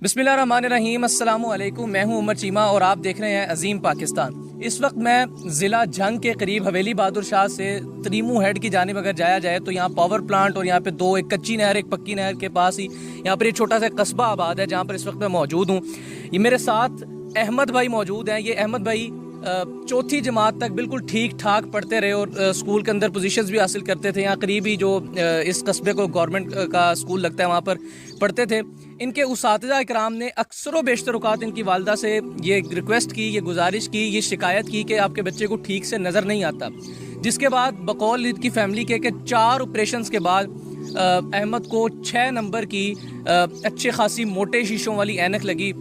बिस्मिल्लाहिर्रहमानिर्रहीम, अस्सलामु अलैकुम। मैं हूं उमर चीमा और आप देख रहे हैं अजीम पाकिस्तान। इस वक्त मैं ज़िला झंग के करीब हवेली बहादुर शाह से तरीमू हेड की जानिब अगर जाया जाए तो यहाँ पावर प्लांट और यहाँ पे दो, एक कच्ची नहर एक पक्की नहर के पास ही यहाँ पर एक छोटा सा कस्बा आबाद है जहाँ पर इस वक्त मैं मौजूद हूँ। ये मेरे साथ अहमद भाई मौजूद हैं। ये अहमद भाई चौथी जमात तक बिल्कुल ठीक ठाक पढ़ते रहे और स्कूल के अंदर पोजीशंस भी हासिल करते थे। यहाँ करीब ही जो इस कस्बे को गवर्नमेंट का स्कूल लगता है वहाँ पर पढ़ते थे। इनके उसातिज़ा इकराम ने अक्सर व बेशतर औक़ात इनकी वालदा से ये रिक्वेस्ट की, ये गुजारिश की, ये शिकायत की कि आपके बच्चे को ठीक से नज़र नहीं आता। जिसके बाद बकौल इनकी फैमिली के 4 ऑपरेशंस के बाद अहमद को 6 नंबर की अच्छे खासी मोटे शीशों वाली ऐनक लगी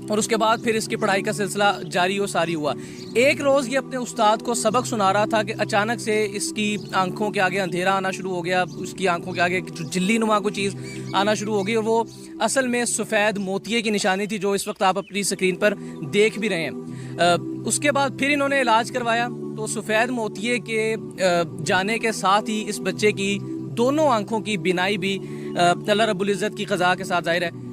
और उसके बाद फिर इसकी पढ़ाई का सिलसिला जारी व सारी हुआ। एक रोज़ ये अपने उस्ताद को सबक सुना रहा था कि अचानक से इसकी आंखों के आगे अंधेरा आना शुरू हो गया, उसकी आंखों के आगे झिल्ली नुमा कोई चीज़ आना शुरू हो गई और वो असल में सफ़ेद मोतिये की निशानी थी जो इस वक्त आप अपनी स्क्रीन पर देख भी रहे हैं। उसके बाद फिर इन्होंने इलाज करवाया तो सफ़ेद मोतिये के जाने के साथ ही इस बच्चे की दोनों आंखों की बिनाई भी अल्लाह रब्बुल इज़्ज़त की क़ज़ा के साथ ज़ाहिर है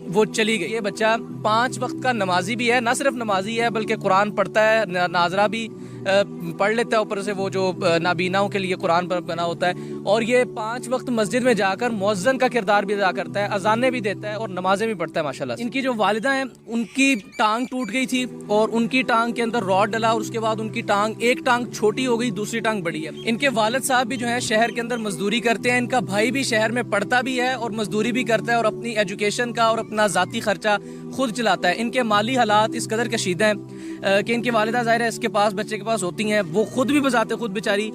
वो चली गई। ये बच्चा 5 वक्त का नमाजी भी है, ना सिर्फ नमाजी है बल्कि कुरान पढ़ता है, नाजरा भी पढ़ लेता है, ऊपर से वो जो नाबीनाओं के लिए कुरान पर बना होता है। और ये 5 वक्त मस्जिद में जाकर मुअज्जिन का किरदार भी अदा करता है, अजानें भी देता है और नमाजें भी पढ़ता है माशाल्लाह। इनकी जो वालिदा हैं उनकी टांग टूट गई थी और उनकी टांग के अंदर रॉड डला और उसके बाद उनकी टांग, एक टांग छोटी हो गई, दूसरी टांग बड़ी है। इनके वालिद साहब भी जो है शहर के अंदर मजदूरी करते हैं। इनका भाई भी शहर में पढ़ता भी है और मजदूरी भी करता है और अपनी एजुकेशन का और अपना ज़ाती खर्चा खुद चलाता है। इनके माली हालात इस कदर कशीदा हैं कि इनकी वालिदा ज़ाहिर है इसके पास, बच्चे के पास होती हैं, वो खुद भी बजाते खुद बेचारी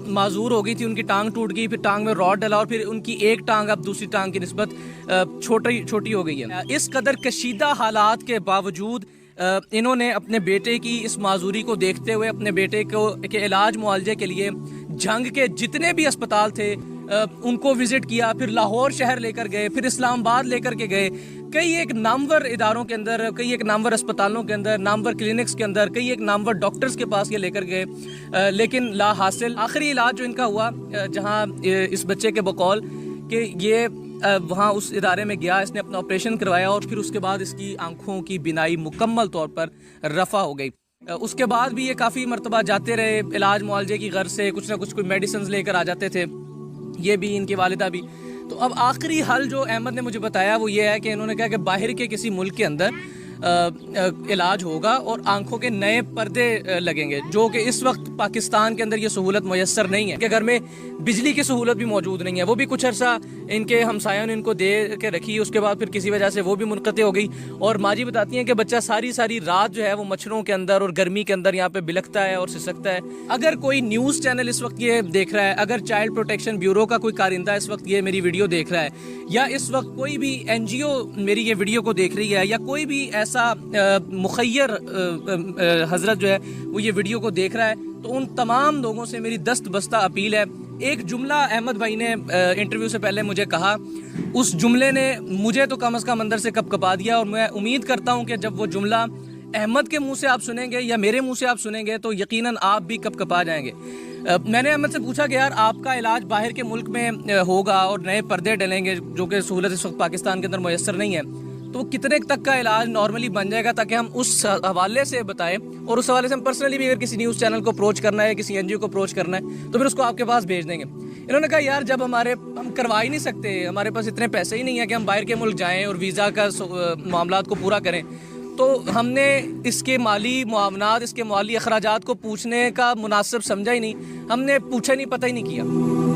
माजूर हो गई थी। उनकी टांग टूट गई, फिर टांग में रॉड डला और फिर उनकी एक टांग अब दूसरी टांग की निस्बत छोटी हो गई है। इस कदर कशीदा हालात के बावजूद इन्होंने अपने बेटे की इस माजूरी को देखते हुए अपने बेटे को के इलाज मुआलजे के लिए झंग के जितने भी अस्पताल थे उनको विजिट किया, फिर लाहौर शहर लेकर गए, फिर इस्लामाबाद लेकर के गए, कई एक नामवर इदारों के अंदर, कई एक नामवर अस्पतालों के अंदर, नामवर क्लिनिक्स के अंदर, कई एक नामवर डॉक्टर्स के पास ये लेकर गए, लेकिन ला हासिल। आखिरी इलाज जो इनका हुआ जहाँ इस बच्चे के बकौल कि ये वहाँ उस इदारे में गया, इसने अपना ऑपरेशन करवाया और फिर उसके बाद इसकी आंखों की बिनाई मुकम्मल तौर पर रफ़ा हो गई। उसके बाद भी ये काफ़ी मरतबा जाते रहे इलाज मुआलजे की गर्ज से, कुछ ना कुछ कोई मेडिसिन लेकर आ जाते थे, ये भी इनकी वालिदा भी। तो अब आखिरी हल जो अहमद ने मुझे बताया वो ये है कि इन्होंने कहा कि बाहर के किसी मुल्क के अंदर इलाज होगा और आंखों के नए पर्दे लगेंगे, जो कि इस वक्त पाकिस्तान के अंदर ये सहूलत मुयस्सर नहीं है। कि घर में बिजली की सहूलत भी मौजूद नहीं है, वो भी कुछ अर्सा इनके हमसायों ने इनको दे के रखी, उसके बाद फिर किसी वजह से वो भी मुनक़ते हो गई। और माजी बताती हैं कि बच्चा सारी रात जो है वो मच्छरों के अंदर और गर्मी के अंदर यहाँ पे बिलखता है और सिसकता है। अगर कोई न्यूज़ चैनल इस वक्त ये देख रहा है, अगर चाइल्ड प्रोटेक्शन ब्यूरो का कोई कारिंदा इस वक्त ये मेरी वीडियो देख रहा है, या इस वक्त कोई भी NGO मेरी ये वीडियो को देख रही है, या कोई भी ऐसा मुखय्यर हजरत जो है वो ये वीडियो को देख रहा है, तो उन तमाम लोगों से मेरी दस्त बस्ता अपील है। एक जुमला अहमद भाई ने इंटरव्यू से पहले मुझे कहा, उस जुमले ने मुझे तो कम से कम अंदर से कपकपा दिया और मैं उम्मीद करता हूँ कि जब वो जुमला अहमद के मुंह से आप सुनेंगे या मेरे मुंह से आप सुनेंगे तो यकीनन आप भी कपकपा जाएंगे। मैंने अहमद से पूछा कि यार आपका इलाज बाहर के मुल्क में होगा और नए पर्दे डलेंगे जो कि सहूलत इस वक्त पाकिस्तान के अंदर मुयस्सर नहीं है, तो कितने तक का इलाज नॉर्मली बन जाएगा, ताकि हम उस हवाले से बताएं और उस हवाले से हम पर्सनली भी अगर किसी न्यूज़ चैनल को अप्रोच करना है, किसी NGO को अप्रोच करना है तो फिर उसको आपके पास भेज देंगे। इन्होंने कहा यार जब हम करवा ही नहीं सकते, हमारे पास इतने पैसे ही नहीं है कि हम बाहर के मुल्क जाएँ और वीज़ा का मामलात को पूरा करें, तो हमने इसके माली मुआवनात, इसके माली अखराजात को पूछने का मुनासिब समझा ही नहीं, हमने पूछा नहीं, पता ही नहीं किया।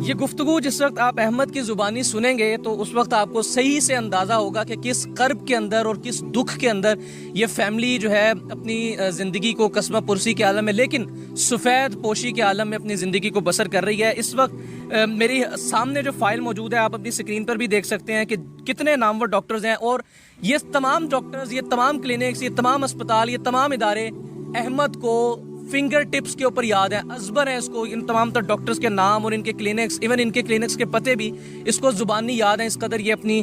ये गुफ्तगू जिस वक्त आप अहमद की ज़ुबानी सुनेंगे तो उस वक्त आपको सही से अंदाज़ा होगा कि किस कर्ब के अंदर और किस दुख के अंदर ये फैमिली जो है अपनी ज़िंदगी को कस्मा पुरसी के आलम में, लेकिन सफ़ेद पोशी के आलम में अपनी ज़िंदगी को बसर कर रही है। इस वक्त मेरी सामने जो फ़ाइल मौजूद है, आप अपनी स्क्रीन पर भी देख सकते हैं कि कितने नामवर डॉक्टर्स हैं और ये तमाम डॉक्टर्स, ये तमाम क्लिनिक्स, ये तमाम अस्पताल, ये तमाम इदारे अहमद को फिंगर टिप्स के ऊपर याद है, अजबर है इसको, इन तमाम तर डॉक्टर्स के नाम और इनके क्लिनिक्स, इवन इनके क्लिनिक्स के पते भी इसको ज़ुबानी याद है। इस कदर ये अपनी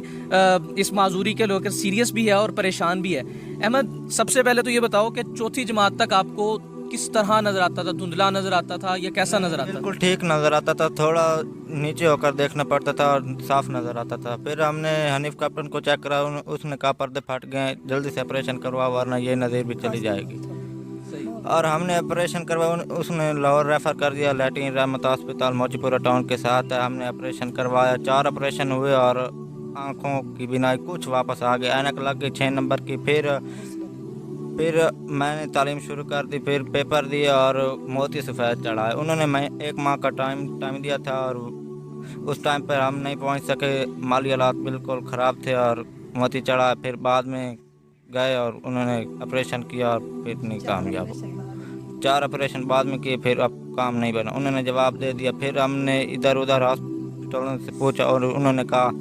इस माजूरी के लेकर सीरियस भी है और परेशान भी है। अहमद, सबसे पहले तो ये बताओ कि चौथी जमात तक आपको किस तरह नजर आता था? धुंधला नजर आता था या कैसा नजर आता था? बिल्कुल ठीक नज़र आता था, थोड़ा नीचे होकर देखना पड़ता था और साफ नज़र आता था। फिर हमने हनीफ कैप्टन को चेक करा, उसने कहा पर्दे फट गए, जल्दी से ऑपरेशन करवाओ वरना ये नज़र भी चली जाएगी। और हमने ऑपरेशन करवाया, उसने लाहौर रेफ़र कर दिया, लैटिन रहमत अस्पताल मोचीपुरा टाउन के साथ है। हमने ऑपरेशन करवाया, 4 ऑपरेशन हुए और आँखों की बीनाई कुछ वापस आ गई, ऐनक लग गई 6 नंबर की। फिर मैंने तालीम शुरू कर दी, फिर पेपर दिए और मोती सफ़ेद चढ़ाए। उन्होंने मैं 1 माह का टाइम दिया था और उस टाइम पर हम नहीं पहुंच सके, माली हालात बिल्कुल ख़राब थे और मोती चढ़ा। फिर बाद में गए और उन्होंने ऑपरेशन किया और फिर नहीं कामयाब। 4 ऑपरेशन बाद में किए, फिर अब काम नहीं बना, उन्होंने जवाब दे दिया। फिर हमने इधर उधर हॉस्पिटलों से पूछा और उन्होंने कहा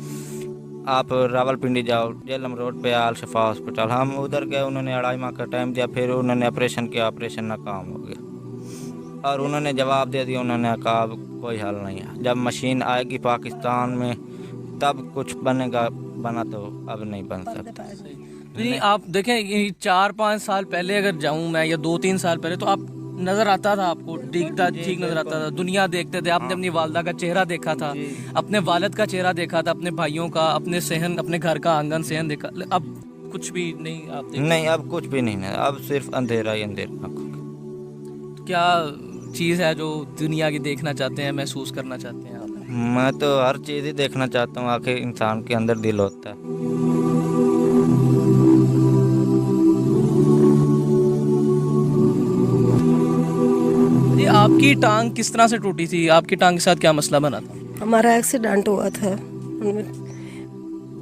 आप रावलपिंडी जाओ, जेलम रोड पे आल शफा हॉस्पिटल। हम उधर गए, उन्होंने 2.5 माह का टाइम दिया, फिर उन्होंने ऑपरेशन किया, ऑपरेशन नाकाम हो गया और उन्होंने जवाब दे दिया, उन्होंने कहा अब कोई हल नहीं है, जब मशीन आएगी पाकिस्तान में तब कुछ बनेगा, बना तो अब नहीं बन सकता। नहीं, आप देखें 4-5 साल पहले अगर जाऊं मैं या 2-3 साल पहले, तो आप नजर आता था, आपको ठीक नजर आता था, दुनिया देखते थे, आपने अपनी वालदा का चेहरा देखा था, अपने वालिद का चेहरा देखा था, अपने भाइयों का, अपने सहन, अपने घर का आंगन सहन देखा। अब कुछ भी नहीं आप देखते? नहीं, अब कुछ भी नहीं है, अब सिर्फ अंधेरा ही अंधेरा। तो क्या चीज़ है जो दुनिया की देखना चाहते हैं, महसूस करना चाहते हैं आप? मैं तो हर चीज़ ही देखना चाहता हूँ, आखिर इंसान के अंदर दिल होता है। आपकी टांग किस तरह से टूटी थी? आपकी टांग के साथ क्या मसला बना था? हमारा एक्सीडेंट हुआ था,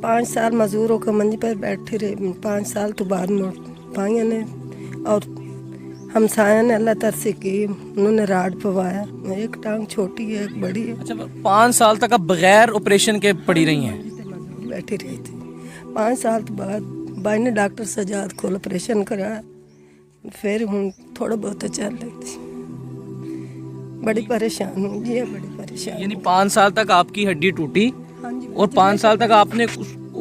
5 साल मजदूरों का मंजी पर बैठे रहे, 5 साल तो बाद में भाइयों ने और हमसाया ने अल्लाह तरसे की, उन्होंने राड पवाया। एक टांग छोटी है, एक बड़ी है। अच्छा, 5 साल तक आप बगैर ऑपरेशन के पड़ी रही हैं? बैठी रही थी। 5 साल तो बाद भाई ने डॉक्टर सजाद को ऑपरेशन कराया, फिर हूँ थोड़ा बहुत चल रही थी। बड़ी परेशान हूँ जी, बड़ी परेशान। यानी 5 साल तक आपकी हड्डी टूटी? हाँ जी। और 5 साल तक आपने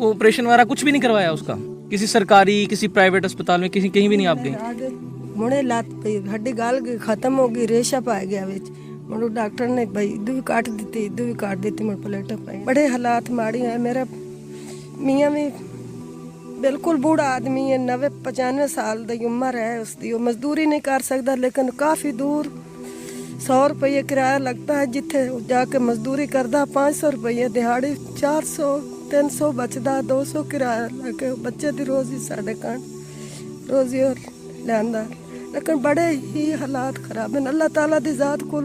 ऑपरेशन वगैरह कुछ भी नहीं करवाया उसका? किसी सरकारी, किसी प्राइवेट अस्पताल में, किसी कहीं भी नहीं आप गए? मुड़े लात पे हड्डी गाल गई, खत्म हो गई, रेशा पाया गया विच। मुड़े डॉक्टर ने भाई भी काट दी मुड़ प्लेटा पाई। बड़े हालात माड़ी है। मेरा मियाँ भी बिल्कुल बूढ़ा आदमी है, 90-95 साल की उम्र है उसकी। वो मजदूरी नहीं कर सकता, लेकिन काफ़ी दूर 100 रुपये किराया लगता है, जिथे जाके मजदूरी करता 500 रुपये दिहाड़ी, 400-300 बचता, 200 किराया लगे। बच्चे की रोज़ी साढ़े कान रोज़ी और लिया, लेकिन बड़े ही हालात खराब हैं। अल्लाह ताला दी ज़ात को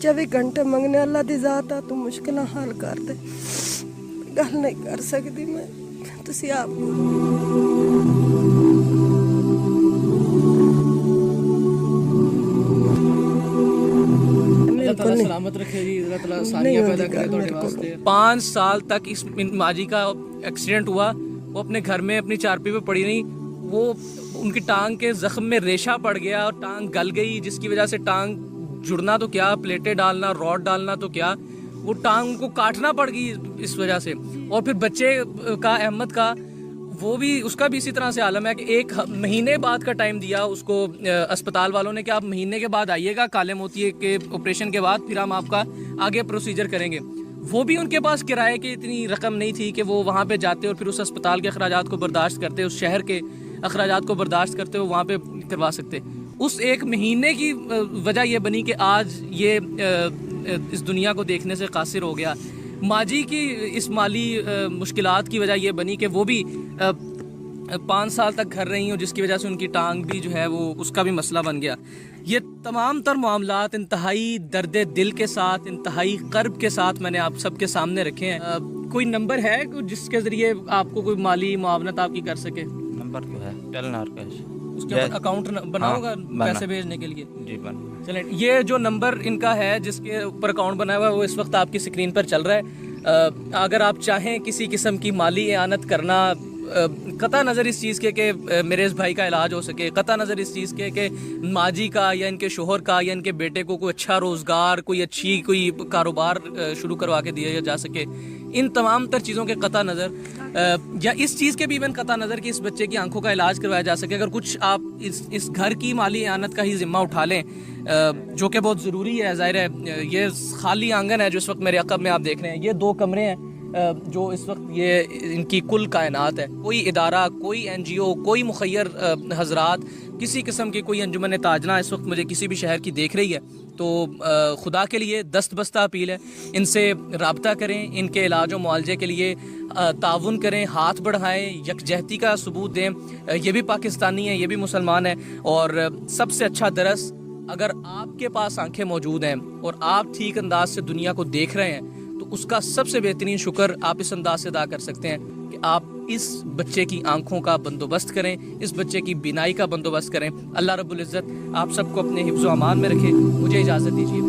24 घंटे मंगने, अल्लाह दी ज़ात आ तू मुश्किल हल कर दे। गल नहीं कर सकती मैं, तुसी आप सलामत रखे जी, अल्लाह ताला आसानियां पैदा करे ਤੁਹਾਡੇ वास्ते। 5 साल तक इस माजी का एक्सीडेंट हुआ, वो अपने घर में अपनी चारपाई पे पड़ी रही, वो उनकी टांग के जख्म में रेशा पड़ गया और टांग गल गई, जिसकी वजह से टांग जुड़ना तो क्या, प्लेटें डालना, रॉड डालना तो क्या, वो टांग को काटना पड़ गई इस वजह से। और फिर बच्चे का, अहमद का, वो भी, उसका भी इसी तरह से आलम है कि 1 महीने बाद का टाइम दिया उसको अस्पताल वालों ने कि आप महीने के बाद आइएगा काले मोतिये के ऑपरेशन के बाद, फिर हम आपका आगे प्रोसीजर करेंगे। वो भी उनके पास किराए की इतनी रकम नहीं थी कि वो वहाँ पे जाते और फिर उस अस्पताल के अखराजात को बर्दाश्त करते, उस शहर के अखराजात को बर्दाश्त करते हो वहाँ पे करवा सकते। उस 1 महीने की वजह ये बनी कि आज ये इस दुनिया को देखने से कासिर हो गया। माजी की इस माली मुश्किलात की वजह ये बनी कि वो भी 5 साल तक घर रही हूँ, जिसकी वजह से उनकी टांग भी जो है वो, उसका भी मसला बन गया। ये तमाम तर मामलात इंतहाई दर्द दिल के साथ, इंतहाई कर्ब के साथ मैंने आप सबके सामने रखे हैं। कोई नंबर है जिसके ज़रिए आपको कोई माली मुआवनत आपकी कर सके? नंबर तो है, टेलनार कैश, उसके ऊपर अकाउंट बना होगा पैसे भेजने के लिए? जी बना। चलें, ये जो नंबर इनका है जिसके ऊपर अकाउंट बना हुआ है, वो इस वक्त आपकी स्क्रीन पर चल रहा है। अगर आप चाहें किसी किस्म की माली एआनत करना, कता नज़र इस चीज़ के कि मेरे इस भाई का इलाज हो सके, कता नज़र इस चीज़ के कि माजी का या इनके शोहर का या इनके बेटे को कोई अच्छा रोज़गार, कोई अच्छी कोई कारोबार शुरू करवा के दिया जा सके, ان تمام تر چیزوں کے قطع نظر یا اس چیز کے بھی ایون قطع نظر کہ اس بچے کی آنکھوں کا علاج کروایا جا سکے، اگر کچھ آپ اس گھر کی مالی اعانت کا ہی ذمہ اٹھا لیں جو کہ بہت ضروری ہے. ظاہر ہے یہ خالی آنگن ہے جو اس وقت میرے عقب میں آپ دیکھ رہے ہیں، یہ 2 کمرے ہیں جو اس وقت یہ ان کی کل کائنات ہے. کوئی ادارہ، کوئی NGO، کوئی مخیر حضرات، کسی قسم کی کوئی انجمن تاجنا اس وقت مجھے کسی بھی شہر کی دیکھ رہی ہے تو خدا کے لیے دست بستہ اپیل ہے، ان سے رابطہ کریں، ان کے علاج و معالجے کے لیے تعاون کریں، ہاتھ بڑھائیں، یکجہتی کا ثبوت دیں. یہ بھی پاکستانی ہیں، یہ بھی مسلمان ہیں، اور سب سے اچھا درس، اگر آپ کے پاس آنکھیں موجود ہیں اور آپ ٹھیک انداز سے دنیا کو دیکھ رہے ہیں تو اس کا سب سے بہترین شکر آپ اس انداز سے ادا کر سکتے ہیں کہ آپ اس بچے کی آنکھوں کا بندوبست کریں، اس بچے کی بینائی کا بندوبست کریں. اللہ رب العزت آپ سب کو اپنے حفظ و امان میں رکھے. مجھے اجازت دیجیے.